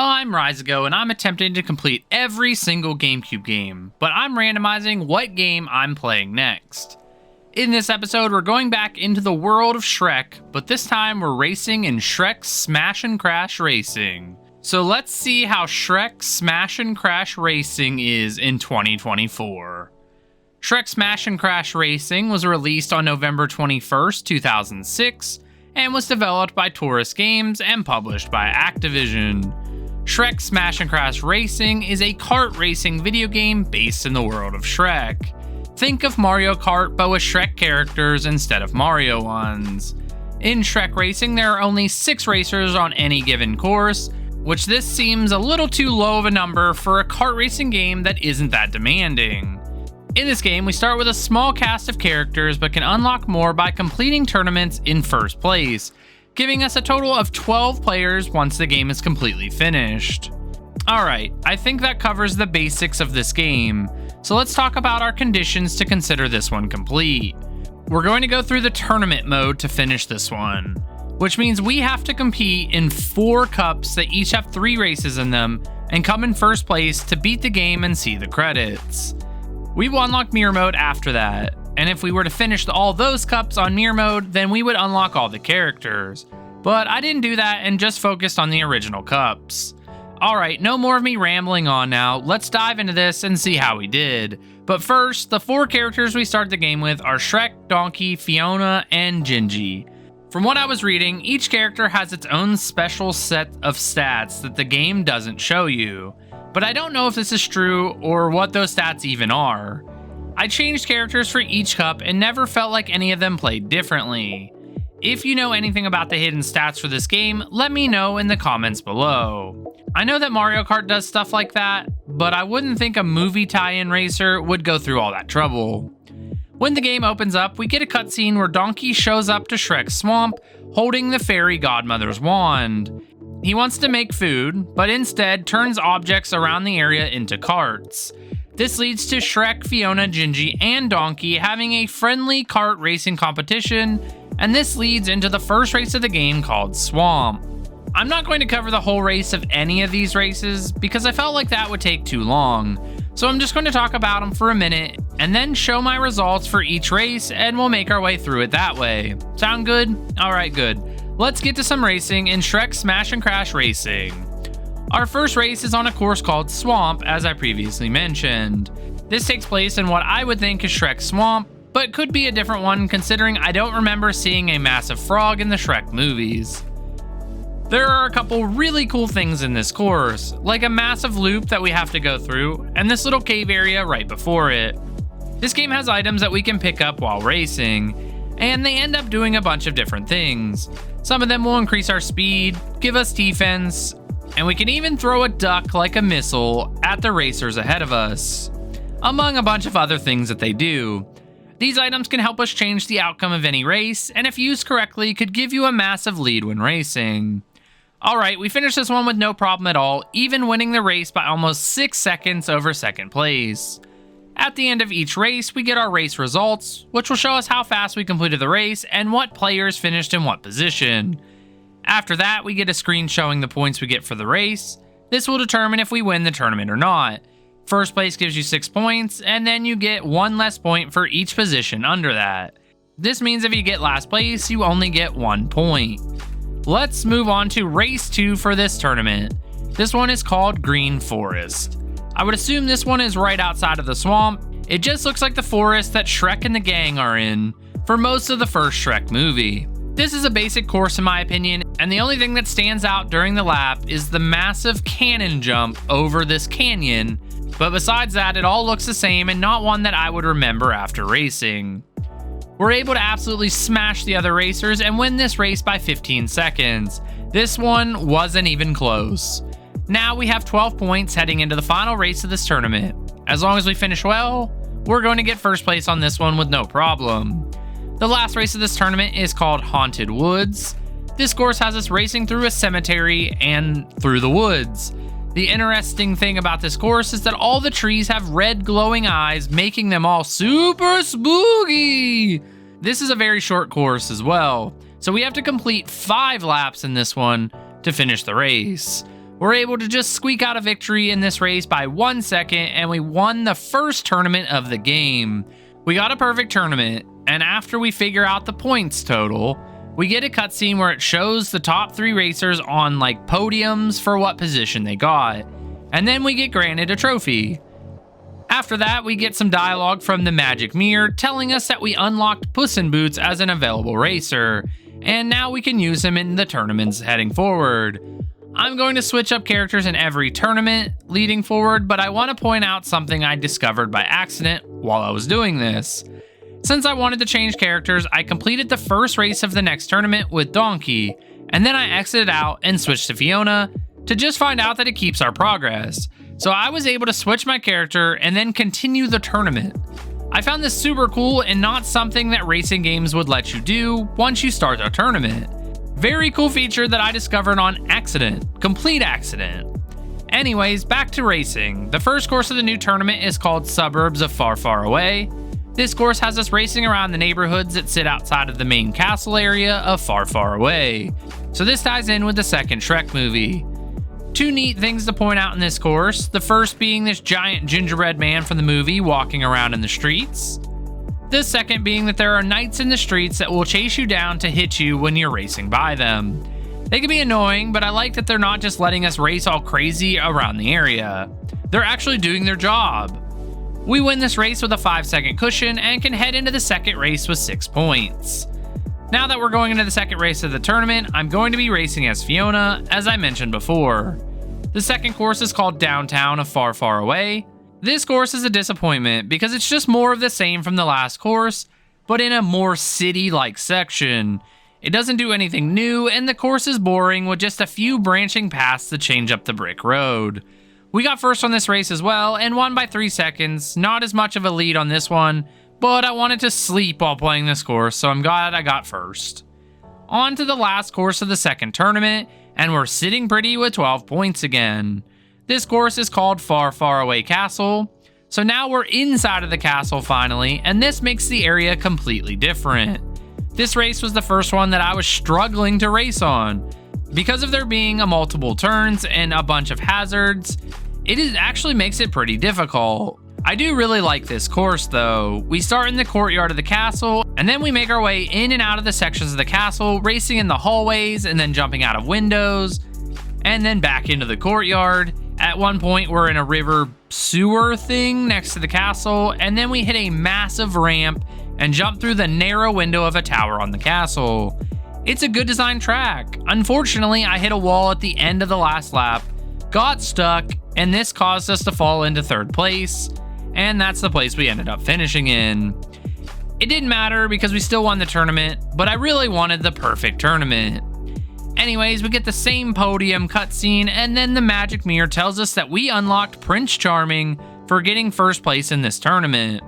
I'm Reisigo, and I'm attempting to complete every single GameCube game, but I'm randomizing what game I'm playing next. In this episode, we're going back into the world of Shrek, but this time we're racing in Shrek Smash and Crash Racing. So let's see how Shrek Smash and Crash Racing is in 2024. Shrek Smash and Crash Racing was released on November 21st, 2006, and was developed by Taurus Games and published by Activision. Shrek Smash and Crash Racing is a kart racing video game based in the world of Shrek. Think of Mario Kart but with Shrek characters instead of Mario ones. In Shrek Racing, there are only 6 racers on any given course, which this seems a little too low of a number for a kart racing game that isn't that demanding. In this game, we start with a small cast of characters but can unlock more by completing tournaments in first place, giving us a total of 12 players once the game is completely finished. Alright, I think that covers the basics of this game, so let's talk about our conditions to consider this one complete. We're going to go through the tournament mode to finish this one, which means we have to compete in 4 cups that each have 3 races in them and come in first place to beat the game and see the credits. We will unlock mirror mode after that, and if we were to finish all those cups on mirror mode, then we would unlock all the characters. But I didn't do that and just focused on the original cups. Alright, no more of me rambling on now, let's dive into this and see how we did. But first, the 4 characters we start the game with are Shrek, Donkey, Fiona, and Gingy. From what I was reading, each character has its own special set of stats that the game doesn't show you. But I don't know if this is true or what those stats even are. I changed characters for each cup and never felt like any of them played differently. If you know anything about the hidden stats for this game, let me know in the comments below. I know that Mario Kart does stuff like that, but I wouldn't think a movie tie-in racer would go through all that trouble. When the game opens up, we get a cutscene where Donkey shows up to Shrek's swamp holding the fairy godmother's wand. He wants to make food, but instead turns objects around the area into carts. This leads to Shrek, Fiona, Gingy, and Donkey having a friendly kart racing competition, and this leads into the first race of the game called Swamp. I'm not going to cover the whole race of any of these races because I felt like that would take too long, so I'm just going to talk about them for a minute and then show my results for each race and we'll make our way through it that way. Sound good? Alright, good. Let's get to some racing in Shrek Smash and Crash Racing. Our first race is on a course called Swamp, as I previously mentioned. This takes place in what I would think is Shrek's Swamp, but could be a different one considering I don't remember seeing a massive frog in the Shrek movies. There are a couple really cool things in this course, like a massive loop that we have to go through, and this little cave area right before it. This game has items that we can pick up while racing, and they end up doing a bunch of different things. Some of them will increase our speed, give us defense, and we can even throw a duck like a missile at the racers ahead of us, among a bunch of other things that they do. These items can help us change the outcome of any race, and if used correctly, could give you a massive lead when racing. Alright, we finished this one with no problem at all, even winning the race by almost 6 seconds over second place. At the end of each race, we get our race results, which will show us how fast we completed the race and what players finished in what position. After that, we get a screen showing the points we get for the race. This will determine if we win the tournament or not. First place gives you 6 points, and then you get 1 less point for each position under that. This means if you get last place, you only get 1 point. Let's move on to race 2 for this tournament. This one is called Green Forest. I would assume this one is right outside of the swamp. It just looks like the forest that Shrek and the gang are in for most of the first Shrek movie. This is a basic course in my opinion, and the only thing that stands out during the lap is the massive cannon jump over this canyon, but besides that, it all looks the same and not one that I would remember after racing. We're able to absolutely smash the other racers and win this race by 15 seconds. This one wasn't even close. Now we have 12 points heading into the final race of this tournament. As long as we finish well, we're going to get first place on this one with no problem. The last race of this tournament is called Haunted Woods. This course has us racing through a cemetery and through the woods. The interesting thing about this course is that all the trees have red glowing eyes, making them all super spooky. This is a very short course as well, so we have to complete 5 laps in this one to finish the race. We're able to just squeak out a victory in this race by 1 second, and we won the first tournament of the game. We got a perfect tournament, and after we figure out the points total, we get a cutscene where it shows the top 3 racers on like podiums for what position they got, and then we get granted a trophy. After that, we get some dialogue from the magic mirror telling us that we unlocked Puss in Boots as an available racer, and now we can use him in the tournaments heading forward. I'm going to switch up characters in every tournament leading forward, but I want to point out something I discovered by accident while I was doing this. Since I wanted to change characters, I completed the first race of the next tournament with Donkey, and then I exited out and switched to Fiona to just find out that it keeps our progress. So I was able to switch my character and then continue the tournament. I found this super cool and not something that racing games would let you do once you start a tournament. Very cool feature that I discovered on accident. Complete accident. Anyways, back to racing. The first course of the new tournament is called Suburbs of Far, Far Away. This course has us racing around the neighborhoods that sit outside of the main castle area of Far, Far Away. So this ties in with the second Shrek movie. 2 neat things to point out in this course. The first being this giant gingerbread man from the movie walking around in the streets. The second being that there are knights in the streets that will chase you down to hit you when you're racing by them. They can be annoying, but I like that they're not just letting us race all crazy around the area. They're actually doing their job. We win this race with a 5-second cushion and can head into the second race with 6 points. Now that we're going into the second race of the tournament, I'm going to be racing as Fiona, as I mentioned before. The second course is called Downtown of Far, Far Away. This course is a disappointment because it's just more of the same from the last course, but in a more city-like section. It doesn't do anything new, and the course is boring with just a few branching paths to change up the brick road. We got first on this race as well, and won by 3 seconds. Not as much of a lead on this one, but I wanted to sleep while playing this course, so I'm glad I got first. On to the last course of the second tournament, and we're sitting pretty with 12 points again. This course is called Far, Far Away Castle. So now we're inside of the castle finally, and this makes the area completely different. This race was the first one that I was struggling to race on. Because of there being a multiple turns and a bunch of hazards, actually makes it pretty difficult. I do really like this course though. We start in the courtyard of the castle, and then we make our way in and out of the sections of the castle, racing in the hallways and then jumping out of windows, and then back into the courtyard. At one point, we're in a river sewer thing next to the castle, and then we hit a massive ramp and jump through the narrow window of a tower on the castle. It's a good design track. Unfortunately, I hit a wall at the end of the last lap, got stuck, and this caused us to fall into 3rd place, and that's the place we ended up finishing in. It didn't matter because we still won the tournament, but I really wanted the perfect tournament. Anyways, we get the same podium cutscene, and then the magic mirror tells us that we unlocked Prince Charming for getting first place in this tournament.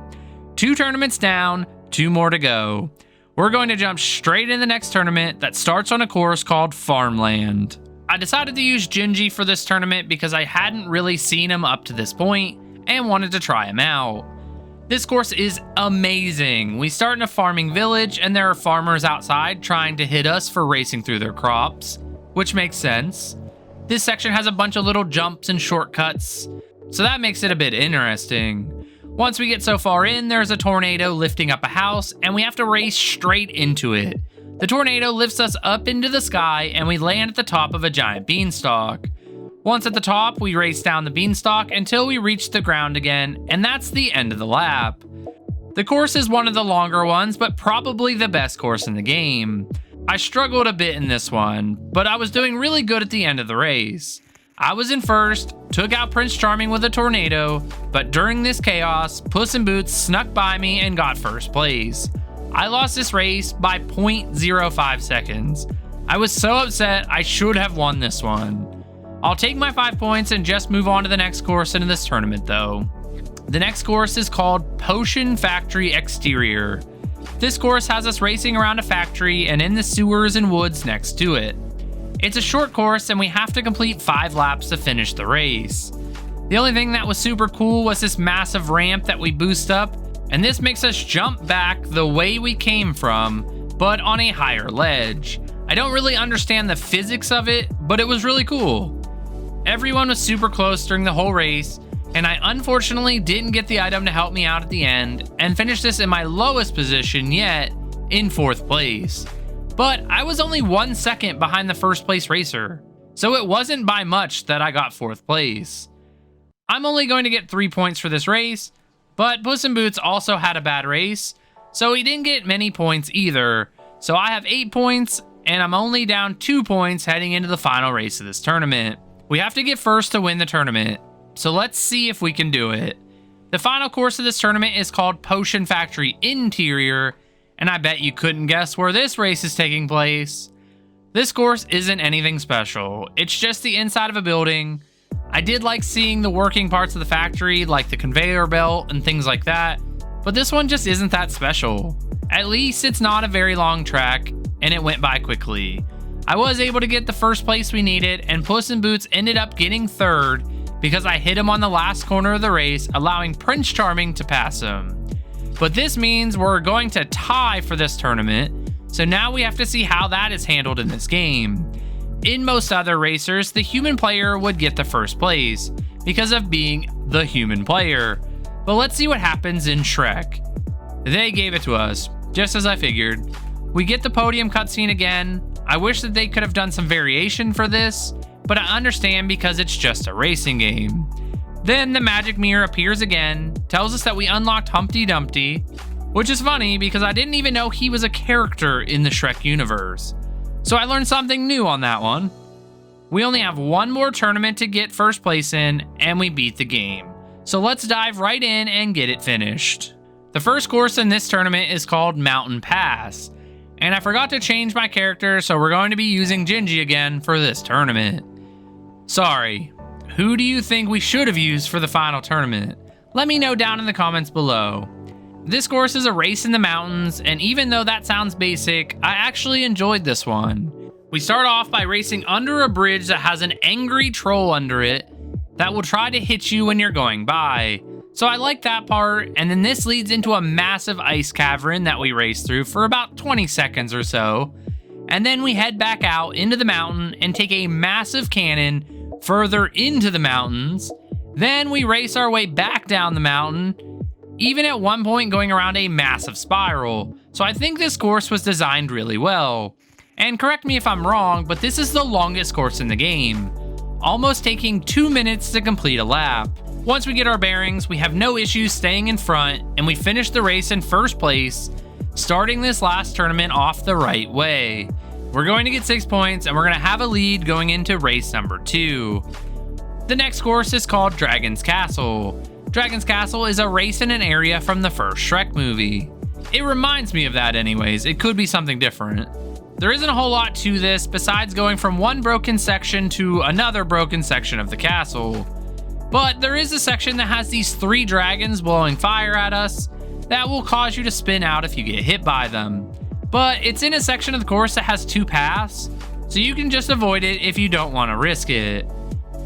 2 tournaments down, 2 more to go. We're going to jump straight in the next tournament that starts on a course called Farmland. I decided to use Gingy for this tournament because I hadn't really seen him up to this point and wanted to try him out. This course is amazing. We start in a farming village and there are farmers outside trying to hit us for racing through their crops, which makes sense. This section has a bunch of little jumps and shortcuts, so that makes it a bit interesting. Once we get so far in, there's a tornado lifting up a house and we have to race straight into it. The tornado lifts us up into the sky and we land at the top of a giant beanstalk. Once at the top, we race down the beanstalk until we reach the ground again, and that's the end of the lap. The course is one of the longer ones, but probably the best course in the game. I struggled a bit in this one, but I was doing really good at the end of the race. I was in first, took out Prince Charming with a tornado, but during this chaos, Puss in Boots snuck by me and got first place. I lost this race by 0.05 seconds. I was so upset. I should have won this one. I'll take my 5 points and just move on to the next course in this tournament though. The next course is called Potion Factory Exterior. This course has us racing around a factory and in the sewers and woods next to it. It's a short course and we have to complete 5 laps to finish the race. The only thing that was super cool was this massive ramp that we boost up, and this makes us jump back the way we came from, but on a higher ledge. I don't really understand the physics of it, but it was really cool. Everyone was super close during the whole race, and I unfortunately didn't get the item to help me out at the end and finished this in my lowest position yet, in 4th place. But I was only 1 second behind the first place racer, so it wasn't by much that I got 4th place. I'm only going to get 3 points for this race, but Puss in Boots also had a bad race, so he didn't get many points either. So I have 8 points, and I'm only down 2 points heading into the final race of this tournament. We have to get first to win the tournament, so let's see if we can do it. The final course of this tournament is called Potion Factory Interior, and I bet you couldn't guess where this race is taking place. This course isn't anything special, it's just the inside of a building. I did like seeing the working parts of the factory, like the conveyor belt and things like that, but this one just isn't that special. At least it's not a very long track, and it went by quickly. I was able to get the first place we needed, and Puss in Boots ended up getting 3rd because I hit him on the last corner of the race, allowing Prince Charming to pass him. But this means we're going to tie for this tournament, so now we have to see how that is handled in this game. In most other racers, the human player would get the first place because of being the human player. But let's see what happens in Shrek. They gave it to us, just as I figured. We get the podium cutscene again. I wish that they could have done some variation for this, but I understand because it's just a racing game. Then the magic mirror appears again, tells us that we unlocked Humpty Dumpty, which is funny because I didn't even know he was a character in the Shrek universe. So I learned something new on that one. We only have one more tournament to get first place in, and we beat the game. So let's dive right in and get it finished. The first course in this tournament is called Mountain Pass, and I forgot to change my character, so we're going to be using Gingy again for this tournament. Sorry, who do you think we should have used for the final tournament? Let me know down in the comments below. This course is a race in the mountains, and even though that sounds basic, I actually enjoyed this one. We start off by racing under a bridge that has an angry troll under it that will try to hit you when you're going by. So I like that part, and then this leads into a massive ice cavern that we race through for about 20 seconds or so. And then we head back out into the mountain and take a massive cannon further into the mountains. Then we race our way back down the mountain, even at one point going around a massive spiral. So I think this course was designed really well. And correct me if I'm wrong, but this is the longest course in the game, almost taking 2 minutes to complete a lap. Once we get our bearings, we have no issues staying in front, and we finish the race in first place, starting this last tournament off the right way. We're going to get 6 points, and we're going to have a lead going into race number 2. The next course is called Dragon's Castle. Dragon's Castle is a race in an area from the first Shrek movie. It reminds me of that anyways, it could be something different. There isn't a whole lot to this besides going from one broken section to another broken section of the castle. But there is a section that has these 3 dragons blowing fire at us that will cause you to spin out if you get hit by them. But it's in a section of the course that has 2 paths, so you can just avoid it if you don't want to risk it.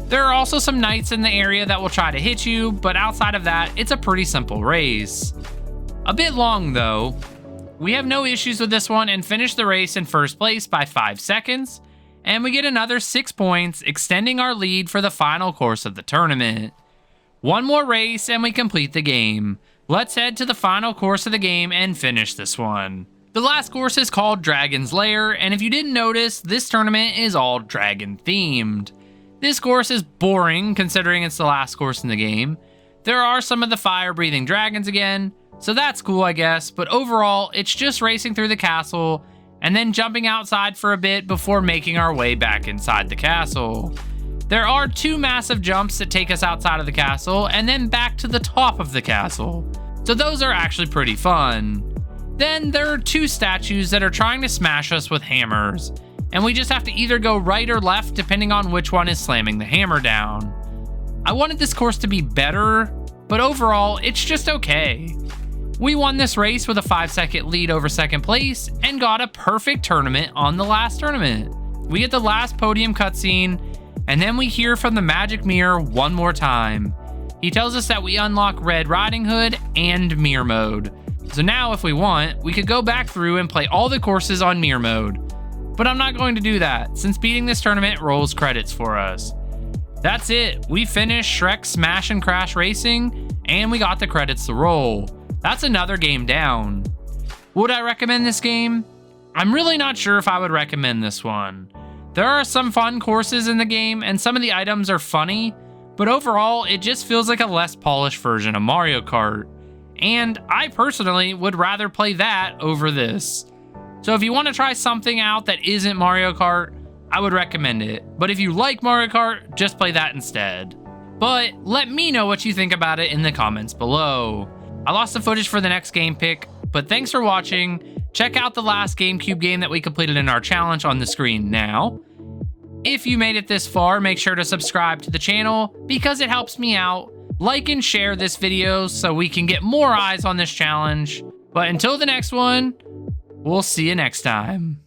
There are also some knights in the area that will try to hit you, but outside of that, it's a pretty simple race. A bit long though. We have no issues with this one and finish the race in first place by 5 seconds, and we get another 6 points, extending our lead for the final course of the tournament. One more race and we complete the game. Let's head to the final course of the game and finish this one. The last course is called Dragon's Lair, and if you didn't notice, this tournament is all dragon themed. This course is boring considering it's the last course in the game. There are some of the fire-breathing dragons again, so that's cool I guess, but overall, it's just racing through the castle and then jumping outside for a bit before making our way back inside the castle. There are 2 massive jumps that take us outside of the castle and then back to the top of the castle, so those are actually pretty fun. Then there are 2 statues that are trying to smash us with hammers, and we just have to either go right or left depending on which one is slamming the hammer down. I wanted this course to be better, but overall, it's just okay. We won this race with a 5-second lead over second place and got a perfect tournament on the last tournament. We get the last podium cutscene, and then we hear from the magic mirror one more time. He tells us that we unlock Red Riding Hood and Mirror Mode. So now if we want, we could go back through and play all the courses on Mirror Mode. But I'm not going to do that, since beating this tournament rolls credits for us. That's it. We finished Shrek Smash and Crash Racing, and we got the credits to roll. That's another game down. Would I recommend this game? I'm really not sure if I would recommend this one. There are some fun courses in the game, and some of the items are funny, but overall, it just feels like a less polished version of Mario Kart. And I personally would rather play that over this. So if you want to try something out that isn't Mario Kart, I would recommend it. But if you like Mario Kart, just play that instead. But let me know what you think about it in the comments below. I lost the footage for the next game pick, but thanks for watching. Check out the last GameCube game that we completed in our challenge on the screen now. If you made it this far, make sure to subscribe to the channel because it helps me out. Like and share this video so we can get more eyes on this challenge. But until the next one, we'll see you next time.